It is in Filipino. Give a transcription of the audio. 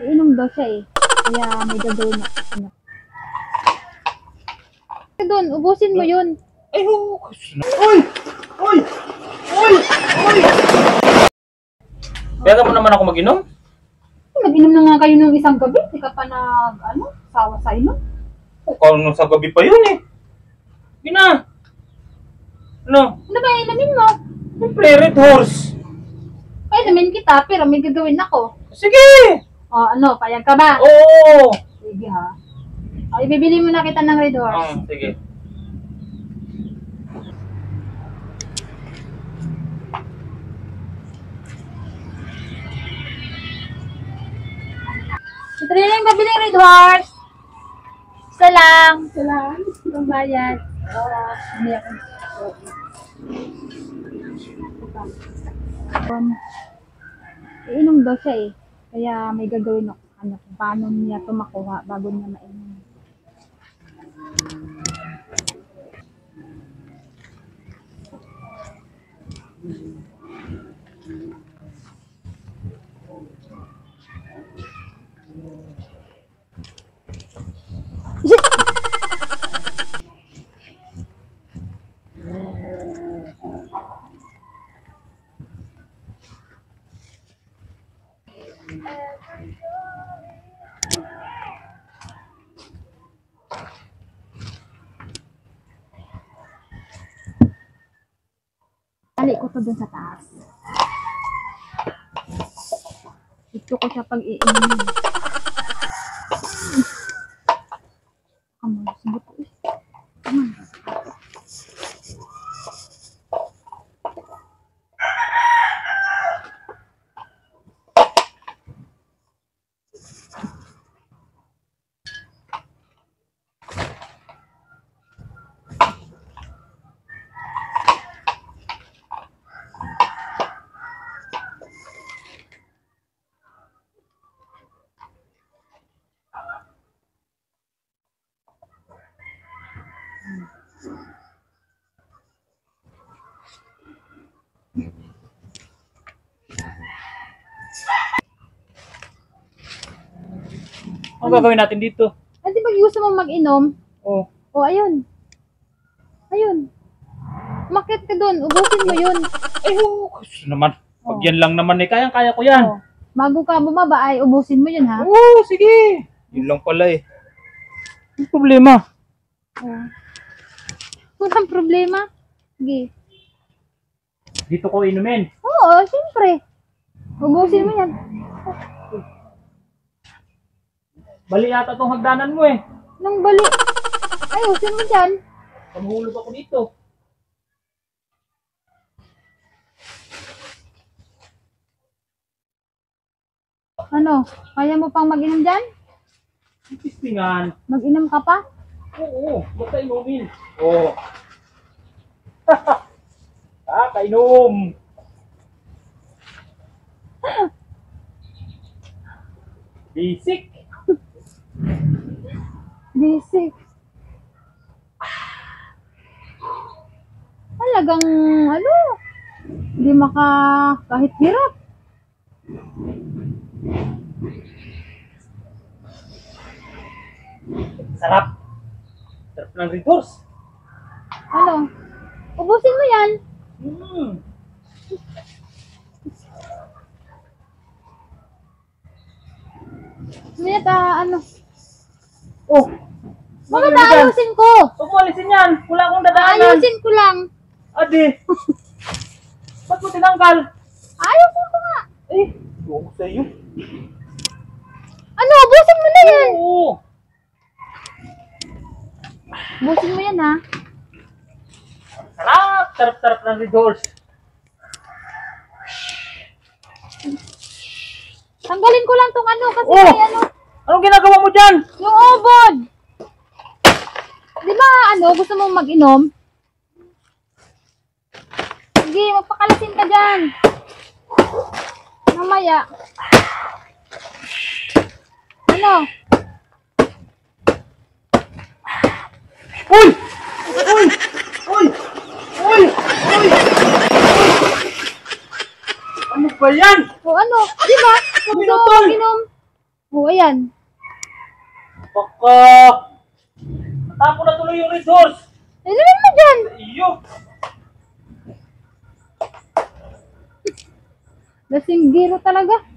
Iinom daw siya eh. Kaya may gagawin na. Ano. Doon, ubusin mo yun. Ay, Uy! Uy! Uy! Uy! Kaya mo naman ako mag-inom? Nag-inom na nga kayo nung isang gabi. Hindi ka pa sawa sa inom. Kung sa gabi pa yun eh. Gina! Ano? Ano ba inumin mo? Siyempre, Red Horse. Ay, inumin kita, pero may gagawin ako. Sige! O, ano, payag ka ba? Oo! Sige ha. O, ibibili mo na kita ng Red Horse. Sige. Ito rin yung babili ng Red Horse. Isa lang. Isa lang. Ang bayad. Oo. Hindi ako. Iinom daw siya eh. Kaya may gagawin ako. Ano, kung paano niya ito makuha bago niya mainom. Tali ko to dun sa taas. Ito ko siya pag-iinom. Come on, sabot ko. Come on. Ano gagawin natin dito? Di ba gusto mo mag-inom? Oo. O, ayun. Ayun. Umakyat ka dun. Ubusin mo yun. Ay, kasi naman. Pag yan lang naman eh. Kayang-kaya ko yan. O. Bago ka bumaba ay ubusin mo yun ha. Oo, sige. Yun lang pala eh. Ang problema. Walang problema. Sige. Dito ko inumin. Oo, siyempre. Ubusin mo yan. Bali yata tong hagdanan mo eh. Nang bali. Ayusin mo dyan. Pamuhulog ako dito. Ano? Kaya mo pang mag-inom dyan? Tistingan. Mag-inom ka pa? Oo, basta inumin. Oo. Kainom. Basic. Basic. Talagang ano? Hindi kahit hirap. Sarap. Sarap ng Red Horse. Ano? Ubusin mo yan. Minit, ano? Oh. Bakit ayusin ko? Huwag mo alisin yan. Wala akong dadaanan. Ayusin ko lang. Adi. Ba't mo tinanggal? Ayusin ko nga. Eh, huwag ko sa'yo. Ano? Ubusin mo na yan. Oo. Ubusin mo yan ha. Sarap. Sarap-sarap ng Red Horse. Tanggalin ko lang tong ano kasi Oh! may ano. Anong ginagawa mo dyan? Yung ubod. Di ba gusto mong mag-inom? Sige, magpakalasin ka dyan. Mamaya. Ano? Uy! Uy! Uy! Uy! Uy! Ano ba yan? O ano? Di ba? Gusto mo mag-inom? Oo, ayan. Baka... Natapo na tuloy yung resource. Inumin mo dyan. Iyo. Lasing giro talaga.